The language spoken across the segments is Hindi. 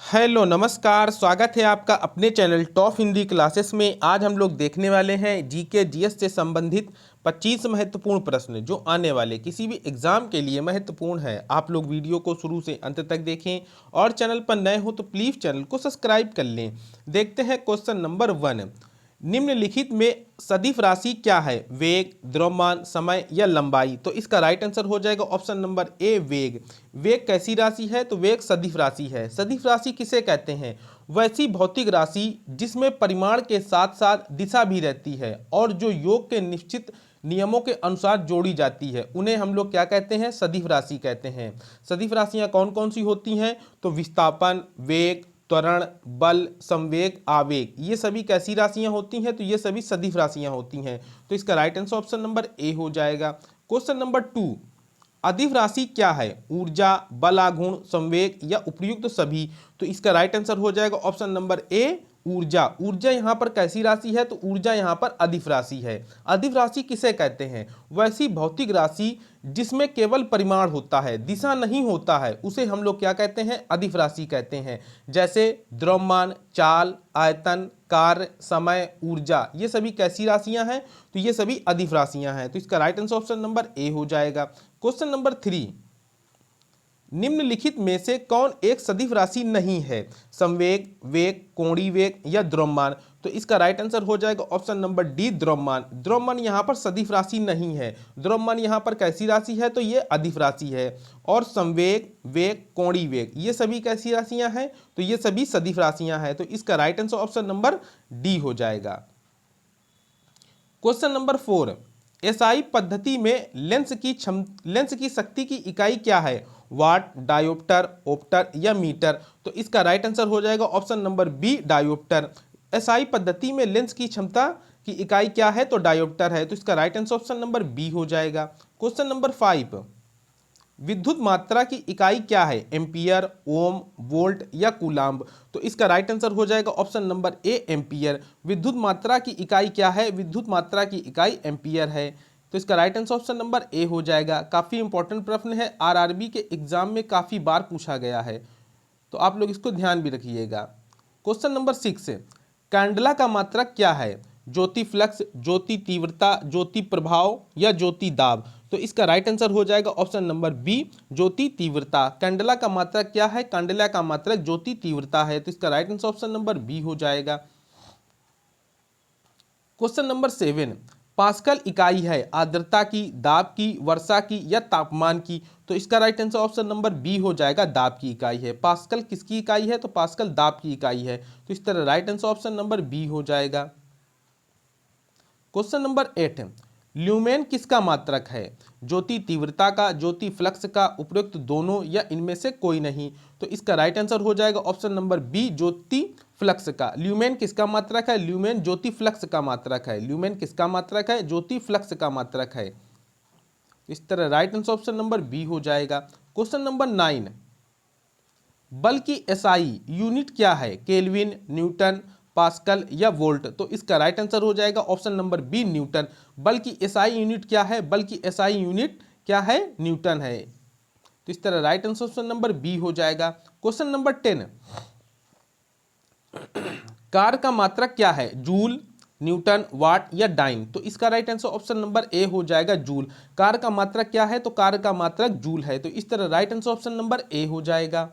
हेलो नमस्कार, स्वागत है आपका अपने चैनल टॉप हिंदी क्लासेस में। आज हम लोग देखने वाले हैं जीके जीएस से संबंधित 25 महत्वपूर्ण प्रश्न जो आने वाले किसी भी एग्जाम के लिए महत्वपूर्ण है। आप लोग वीडियो को शुरू से अंत तक देखें और चैनल पर नए हो तो प्लीज़ चैनल को सब्सक्राइब कर लें। देखते हैं क्वेश्चन नंबर 1। निम्नलिखित में सदिश राशि क्या है? वेग, द्रव्यमान, समय या लंबाई? तो इसका राइट आंसर हो जाएगा ऑप्शन नंबर ए, वेग। वेग कैसी राशि है? तो वेग सदिश राशि है। सदिश राशि किसे कहते हैं? वैसी भौतिक राशि जिसमें परिमाण के साथ साथ दिशा भी रहती है और जो योग के निश्चित नियमों के अनुसार जोड़ी जाती है, उन्हें हम लोग क्या कहते हैं? सदिश राशि कहते हैं। सदिश राशियां कौन कौन सी होती हैं? तो विस्थापन, वेग, त्वरण, बल, संवेग, आवेग, ये सभी कैसी राशियां होती हैं? तो ये सभी सदिश राशियां होती हैं। तो इसका right answer option number A हो जाएगा। Question number 2। अदिश राशि क्या है? ऊर्जा, बल आघूर्ण, संवेग या उपयुक्त सभी? तो इसका राइट आंसर हो जाएगा ऑप्शन नंबर ए, ऊर्जा। ऊर्जा यहाँ पर कैसी राशि है? तो ऊर्जा यहाँ पर अदिश राशि है। अदिश राशि किसे कहते हैं? वैसी भौतिक राशि जिसमें केवल परिमाण होता है, दिशा नहीं होता है, उसे हम लोग क्या कहते हैं? अदिश राशि कहते हैं। जैसे द्रव्यमान, चाल, आयतन, कार्य, समय, ऊर्जा, ये सभी कैसी राशियां हैं? तो ये सभी अदिश राशियां हैं। तो इसका right answer option number A हो जाएगा। Question number 3। निम्नलिखित में से कौन एक सदिश राशि नहीं है? संवेग, वेग, कोणीय वेग या द्रव्यमान? तो इसका राइट आंसर हो जाएगा ऑप्शन नंबर डी, द्रव्यमान। द्रव्यमान यहाँ पर सदिश राशि नहीं है। द्रव्यमान यहाँ पर कैसी राशि है? तो ये अदिश राशि है। और संवेग, वेग, कोणीय वेग, ये सभी कैसी राशियां हैं? तो ये सभी सदिश राशियां हैं। तो इसका right answer option number D हो जाएगा। Question number 4। एसआई पद्धति में लेंस की शक्ति की इकाई क्या है? वाट, डायोप्टर, ओप्टर या मीटर? तो इसका राइट आंसर हो जाएगा option number B, dioptre. SI पद्धति में लेंस की क्षमता की इकाई क्या है? तो डायोप्टर है। तो इसका right answer option number B हो जाएगा। Question number 5। विद्युत मात्रा की इकाई क्या है? एम्पियर, ओम, वोल्ट या कूलाम्ब? तो इसका राइट आंसर हो जाएगा ऑप्शन नंबर ए, एम्पियर। विद्युत मात्रा की इकाई क्या है? विद्युत मात्रा की इकाई एम्पियर है। तो इसका right answer option number A हो जाएगा। काफ़ी इंपॉर्टेंट प्रश्न है, आरआरबी के एग्जाम में काफ़ी बार पूछा गया है, तो आप लोग इसको ध्यान भी रखिएगा। Question number 6। कैंडला का मात्रक क्या है? ज्योति फ्लक्स, ज्योति तीव्रता, ज्योति प्रभाव या ज्योति दाब? तो इसका राइट आंसर हो जाएगा ऑप्शन नंबर बी, ज्योति तीव्रता। कैंडला का मात्रक क्या है? कैंडला का मात्रक ज्योति तीव्रता है। तो इसका right answer option number B हो जाएगा। Question number 7। पास्कल इकाई है आर्द्रता की, दाब की, वर्षा की या तापमान की? तो इसका right answer option number B हो जाएगा, दाब की इकाई है। पास्कल किसकी इकाई है? तो पास्कल दाब की इकाई है। तो इस तरह right answer option number B हो जाएगा। Question number 8। ल्यूमेन किसका मात्रक है? ज्योति तीव्रता का, ज्योति फ्लक्स का, उपयुक्त दोनों या इनमें से कोई नहीं? तो इसका राइट आंसर हो जाएगा ऑप्शन नंबर बी, ज्योति फ्लक्स का। ल्यूमेन किसका मात्रक है? ल्यूमेन ज्योति फ्लक्स का मात्रक है। ल्यूमेन किसका मात्रक है? ज्योति फ्लक्स का मात्रक है। इस तरह right answer option number B हो जाएगा। Question number 9। बल की एसआई यूनिट क्या है? केल्विन, न्यूटन, पास्कल या वोल्ट? तो इसका राइट आंसर हो जाएगा ऑप्शन नंबर बी, न्यूटन। बल की एसआई यूनिट क्या है? बल की एसआई यूनिट क्या है? न्यूटन है। तो इस तरह right answer option number B हो जाएगा। Question number 10। कार का मात्रक क्या है? जूल, न्यूटन, वाट या डाइन? तो इसका right answer option number A हो जाएगा, जूल। कार का मात्रक क्या है? तो कार का मात्रक जूल है। तो इस तरह right answer option number A हो जाएगा।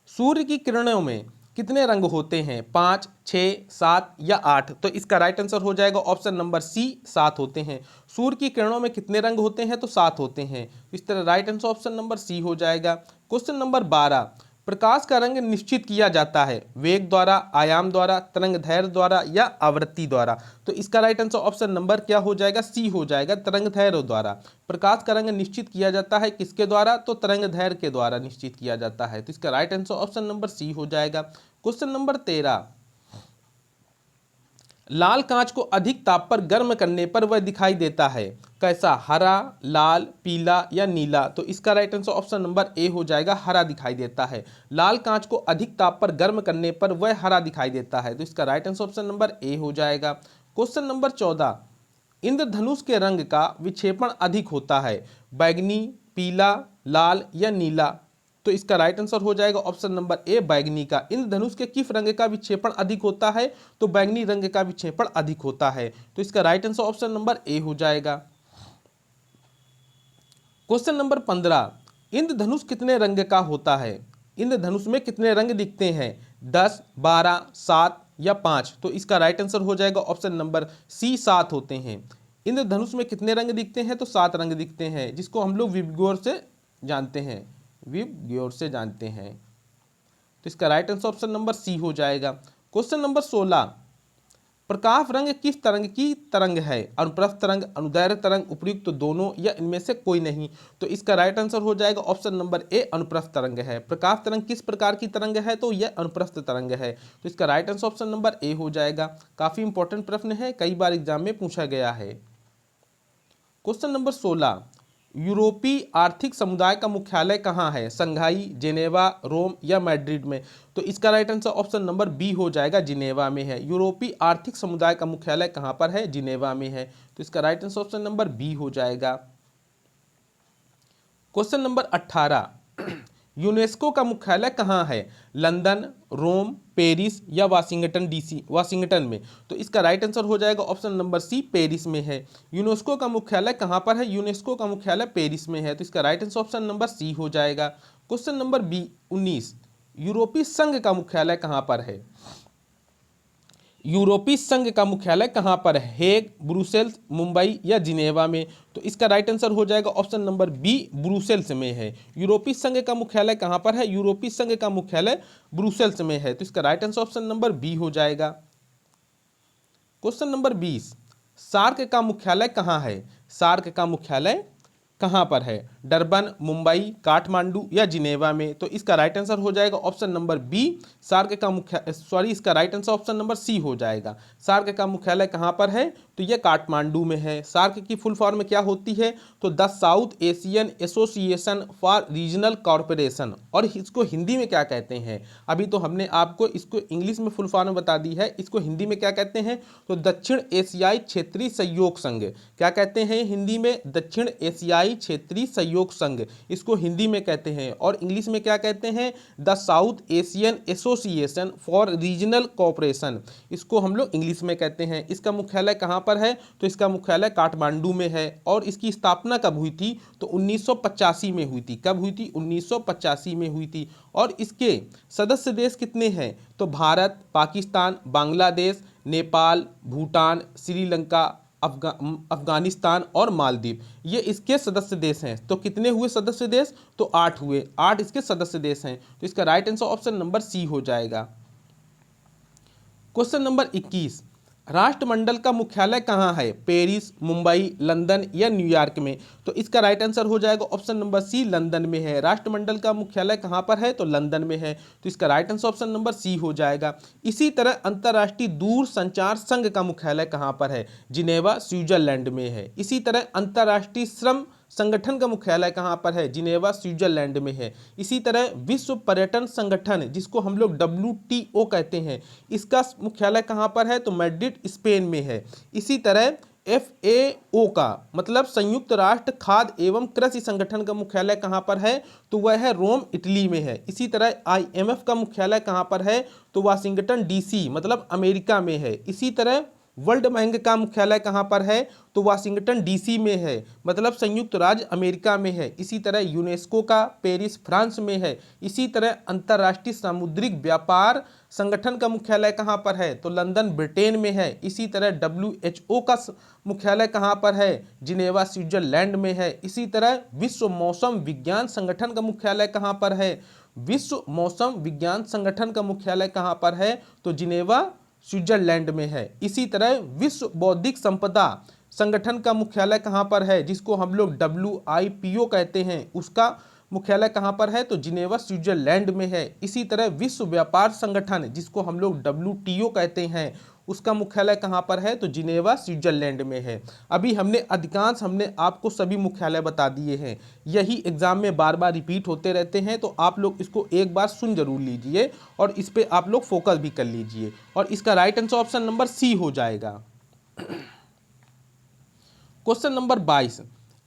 सूर्य की किरणों में कितने रंग होते हैं? 5, 6, 7 या 8? तो इसका राइट आंसर हो जाएगा ऑप्शन नंबर सी, 7 होते हैं। सूर्य की किरणों में कितने रंग होते हैं? तो 7 होते हैं। इस तरह right answer option number C हो जाएगा। Question number 12। प्रकाश का रंग निश्चित किया जाता है वेग द्वारा, आयाम द्वारा, तरंगदैर्घ्य द्वारा या आवृत्ति द्वारा? तो इसका राइट आंसर ऑप्शन नंबर क्या हो जाएगा? सी हो जाएगा, तरंगदैर्घ्य द्वारा। प्रकाश का रंग निश्चित किया जाता है किसके द्वारा? तो तरंगदैर्घ्य के द्वारा निश्चित किया जाता है। तो इसका right answer option number C हो जाएगा। Question number 13। लाल कांच को अधिक ताप पर गर्म करने पर वह दिखाई देता है कैसा? हरा, लाल, पीला या नीला? तो इसका right answer option number A हो जाएगा, हरा दिखाई देता है। लाल कांच को अधिक ताप पर गर्म करने पर वह हरा दिखाई देता है। तो इसका right answer option number A हो जाएगा। Question number 14। इंद्रधनुष के रंग का विक्षेपण अधिक होता है बैगनी, पीला, लाल या नीला? तो इसका राइट आंसर हो जाएगा ऑप्शन नंबर ए बैगनी का। इंद्रधनुष के किस रंग का विक्षेपण अधिक होता है? तो बैगनी रंग का विक्षेपण अधिक होता है। तो इसका right answer option number A हो जाएगा। क्वेश्चन नंबर 15, इंद्रधनुष कितने रंग का होता है? इंद्रधनुष में कितने रंग दिखते हैं? 10, 12, 7 या 5? तो इसका राइट आंसर हो जाएगा ऑप्शन नंबर सी 7 होते हैं। इंद्रधनुष में कितने रंग दिखते हैं? तो 7 रंग दिखते हैं, जिसको हम लोग विबग्योर से जानते हैं, विबग्योर से जानते हैं। तो इसका right answer option number C हो जाएगा। क्वेश्चन नंबर 16, प्रकाश रंग किस तरंग की तरंग है? अनुप्रस्थ तरंग, अनुदैर्ध्य तरंग, उपयुक्त तो दोनों, या इनमें से कोई नहीं? तो इसका राइट आंसर हो जाएगा ऑप्शन नंबर ए अनुप्रस्थ तरंग है। प्रकाश तरंग किस प्रकार की तरंग है? तो यह अनुप्रस्थ तरंग है। तो इसका right answer option number A हो जाएगा। काफी इंपॉर्टेंट प्रश्न है, कई बार एग्जाम में पूछा गया है। क्वेश्चन नंबर 16, यूरोपीय आर्थिक समुदाय का मुख्यालय कहाँ है? संघाई, जेनेवा, रोम या मैड्रिड में? तो इसका right answer option number B हो जाएगा, जिनेवा में है। यूरोपीय आर्थिक समुदाय का मुख्यालय कहाँ पर है? जिनेवा में है। तो इसका right answer option number B हो जाएगा। क्वेश्चन नंबर 18, यूनेस्को का मुख्यालय कहाँ है? लंदन, रोम, पेरिस या वाशिंगटन डीसी, वाशिंगटन में? तो इसका राइट आंसर हो जाएगा ऑप्शन नंबर सी, पेरिस में है। यूनेस्को का मुख्यालय कहाँ पर है? यूनेस्को का मुख्यालय पेरिस में है। तो इसका right answer option number C हो जाएगा। क्वेश्चन नंबर 19, यूरोपीय संघ का मुख्यालय कहाँ पर है? यूरोपीय संघ का मुख्यालय कहाँ पर है? हेग, ब्रुसेल्स, मुंबई या जिनेवा में? तो इसका राइट आंसर हो जाएगा ऑप्शन नंबर बी, ब्रुसेल्स में है। यूरोपीय संघ का मुख्यालय कहाँ पर है? यूरोपीय संघ का मुख्यालय ब्रुसेल्स में है। तो इसका right answer option number B हो जाएगा। क्वेश्चन नंबर 20, सार्क का मुख्यालय कहाँ है? सार्क का मुख्यालय कहाँ पर है? डरबन, मुंबई, काठमांडू या जिनेवा में? तो इसका राइट आंसर हो जाएगा ऑप्शन नंबर बी, सार्क का मुख्यालय, इसका right answer option number C हो जाएगा। सार्क का मुख्यालय कहाँ पर है? तो यह काठमांडू में है। सार्क की फुल फॉर्म क्या होती है? तो the south Asian association for regional corporation. और इसको हिंदी में क्या कहते हैं? अभी तो हमने आपको इसको इंग्लिश में फुल फॉर्म बता दी है, इसको हिंदी में क्या कहते हैं? तो दक्षिण एशियाई क्षेत्रीय सहयोग संघ। क्या कहते हैं हिंदी में? दक्षिण एशियाई क्षेत्रीय सहयोग संघ, इसको हिंदी में कहते हैं। और इंग्लिश में क्या कहते हैं? The south Asian association for regional cooperation, इसको हम लोग इंग्लिश में कहते हैं। इसका मुख्यालय कहाँ पर है? तो इसका मुख्यालय काठमांडू में है। और इसकी स्थापना कब हुई थी? तो 1985 में हुई थी। कब हुई थी? 1985 में हुई थी। और इसके सदस्य देश कितने हैं? तो भारत, पाकिस्तान, बांग्लादेश, नेपाल, भूटान, श्रीलंका, अफगानिस्तान और मालदीव, ये इसके सदस्य देश हैं। तो कितने हुए सदस्य देश? तो 8 हुए, 8 इसके सदस्य देश हैं। तो इसका right answer option number C हो जाएगा। क्वेश्चन नंबर 21, राष्ट्रमंडल का मुख्यालय कहाँ है? पेरिस, मुंबई, लंदन या न्यूयॉर्क में? तो इसका राइट आंसर हो जाएगा ऑप्शन नंबर सी, लंदन में है। राष्ट्रमंडल का मुख्यालय कहाँ पर है? तो लंदन में है। तो इसका right answer option number C हो जाएगा। इसी तरह अंतर्राष्ट्रीय दूरसंचार संघ का मुख्यालय कहाँ पर है? जिनेवा, स्विट्जरलैंड में है। इसी तरह अंतर्राष्ट्रीय श्रम संगठन का मुख्यालय कहाँ पर है? जिनेवा, स्विट्जरलैंड में है। इसी तरह विश्व पर्यटन संगठन, जिसको हम लोग WTO कहते हैं, इसका मुख्यालय कहाँ पर है? तो मैड्रिड, स्पेन में है। इसी तरह FAO का मतलब संयुक्त राष्ट्र खाद्य एवं कृषि संगठन का मुख्यालय कहाँ पर है? तो वह है रोम, इटली में है। इसी तरह IMF का मुख्यालय कहाँ पर है? तो वाशिंगटन DC मतलब अमेरिका में है। इसी तरह वर्ल्ड बैंक का मुख्यालय कहाँ पर है? तो वाशिंगटन DC में है, मतलब संयुक्त राज्य अमेरिका में है। इसी तरह यूनेस्को का पेरिस, फ्रांस में है। इसी तरह अंतर्राष्ट्रीय सामुद्रिक व्यापार संगठन का मुख्यालय कहाँ पर है? तो लंदन, ब्रिटेन में है। इसी तरह WHO का मुख्यालय कहाँ पर है? जिनेवा, स्विट्जरलैंड में है। इसी तरह विश्व मौसम विज्ञान संगठन का मुख्यालय कहाँ पर है? विश्व मौसम विज्ञान संगठन का मुख्यालय कहाँ पर है? तो जिनेवा, स्विट्जरलैंड में है। इसी तरह विश्व बौद्धिक संपदा संगठन का मुख्यालय कहाँ पर है? जिसको हम लोग WIPO कहते हैं, उसका मुख्यालय कहाँ पर है? तो जिनेवा, स्विट्जरलैंड में है। इसी तरह विश्व व्यापार संगठन, जिसको हम लोग WTO कहते हैं, उसका मुख्यालय कहाँ पर है? तो जिनेवा, स्विट्जरलैंड में है। अभी हमने आपको सभी मुख्यालय बता दिए हैं। यही एग्जाम में बार बार रिपीट होते रहते हैं, तो आप लोग इसको एक बार सुन जरूर लीजिए और इस पे आप लोग फोकस भी कर लीजिए। और इसका right answer option number C हो जाएगा। Question number 22,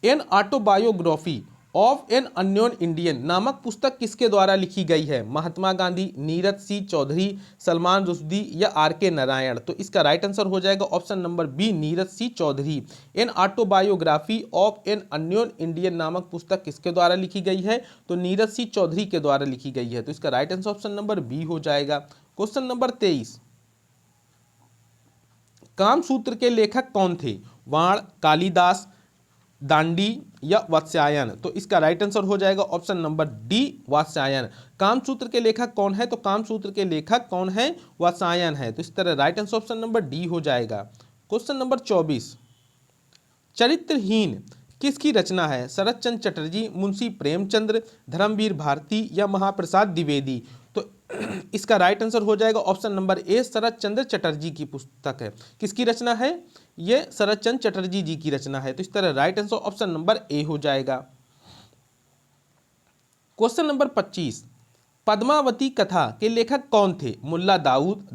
an autobiography of an unknown Indian नामक पुस्तक किसके द्वारा लिखी गई है? महात्मा गांधी, नीरज सी चौधरी, सलमान रुश्दी या आर के नारायण? तो इसका राइट आंसर हो जाएगा option number B, Neeraj C Chaudhary. An autobiography of an unknown Indian नामक पुस्तक किसके द्वारा लिखी गई है? तो नीरज सी चौधरी के द्वारा लिखी गई है। तो इसका right answer option number B हो जाएगा। क्वेश्चन नंबर 23, कामसूत्र के लेखक कौन थे? वाण, कालिदास, दांडी या वात्स्यायन? तो इसका राइट आंसर हो जाएगा option number D, Vatsyayana. Kamasutra के लेखक कौन है? तो कामसूत्र के लेखक कौन है? वात्स्यायन है। तो इस तरह right answer option number D हो जाएगा। क्वेश्चन नंबर 24, चरित्रहीन किसकी रचना है? शरत चंद्र चटर्जी, मुंशी प्रेमचंद्र, धर्मवीर भारती या महाप्रसाद द्विवेदी? तो इसका राइट आंसर हो जाएगा ऑप्शन नंबर ए, शरत चंद्र चटर्जी की पुस्तक है। किसकी रचना है? ये शरत चंद्र चटर्जी जी की रचना है। तो इस तरह right answer option number A हो जाएगा। क्वेश्चन नंबर 25, पद्मावती कथा के लेखक कौन थे? मुल्ला दाऊद,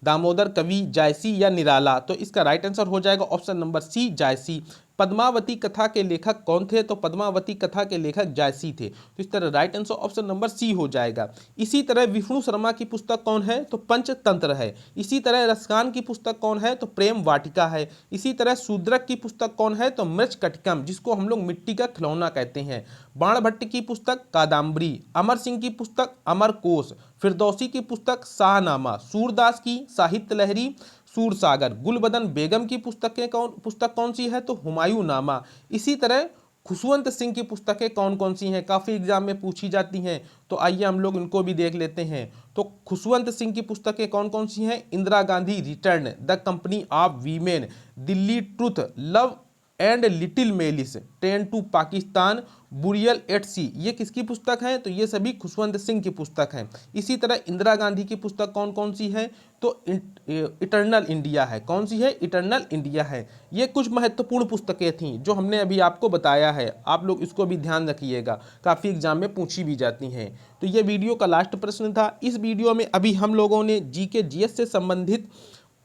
दामोदर कवि, जायसी या निराला? तो इसका राइट आंसर हो जाएगा ऑप्शन नंबर सी, जायसी। पद्मावती कथा के लेखक कौन थे? तो पद्मावती कथा के लेखक जायसी थे। तो इस तरह right answer option number C हो जाएगा। इसी तरह विष्णु शर्मा की पुस्तक कौन है? तो पंचतंत्र है। इसी तरह रसकान की पुस्तक कौन है? तो प्रेम वाटिका है। इसी तरह शूद्रक की पुस्तक कौन है? तो मृच्छकटिकम, जिसको हम लोग मिट्टी का खिलौना कहते हैं। बाणभट्ट की पुस्तक कादम्बरी, अमर सिंह की पुस्तक अमरकोश, फिरदौसी की पुस्तक शाहनामा, सूरदास की साहित्य लहरी, सूरसागर, गुलबदन बेगम की पुस्तक कौन सी है? तो हुमायूं नामा। इसी तरह खुशवंत सिंह की पुस्तकें कौन कौन सी हैं? काफ़ी एग्जाम में पूछी जाती हैं, तो आइए हम लोग इनको भी देख लेते हैं। तो खुशवंत सिंह की पुस्तकें कौन कौन सी हैं? Indira Gandhi return, the company of women, Delhi truth, love and little malice, train to Pakistan, burial at sea, ये किसकी पुस्तक है? तो ये सभी खुशवंत सिंह की पुस्तक हैं। इसी तरह इंदिरा गांधी की पुस्तक कौन कौन सी है? तो इटर्नल इंडिया है। कौन सी है? इटर्नल इंडिया है। ये कुछ महत्वपूर्ण पुस्तकें थीं जो हमने अभी आपको बताया है, आप लोग इसको भी ध्यान रखिएगा, काफ़ी एग्जाम में पूछी भी जाती हैं। तो ये वीडियो का लास्ट प्रश्न था। इस वीडियो में अभी हम लोगों ने जीके जीएस से संबंधित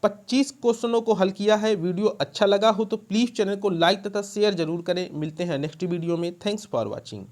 25 क्वेश्चनों को हल किया है। वीडियो अच्छा लगा हो तो प्लीज़ चैनल को लाइक तथा शेयर जरूर करें। मिलते हैं नेक्स्ट वीडियो में। Thanks for watching.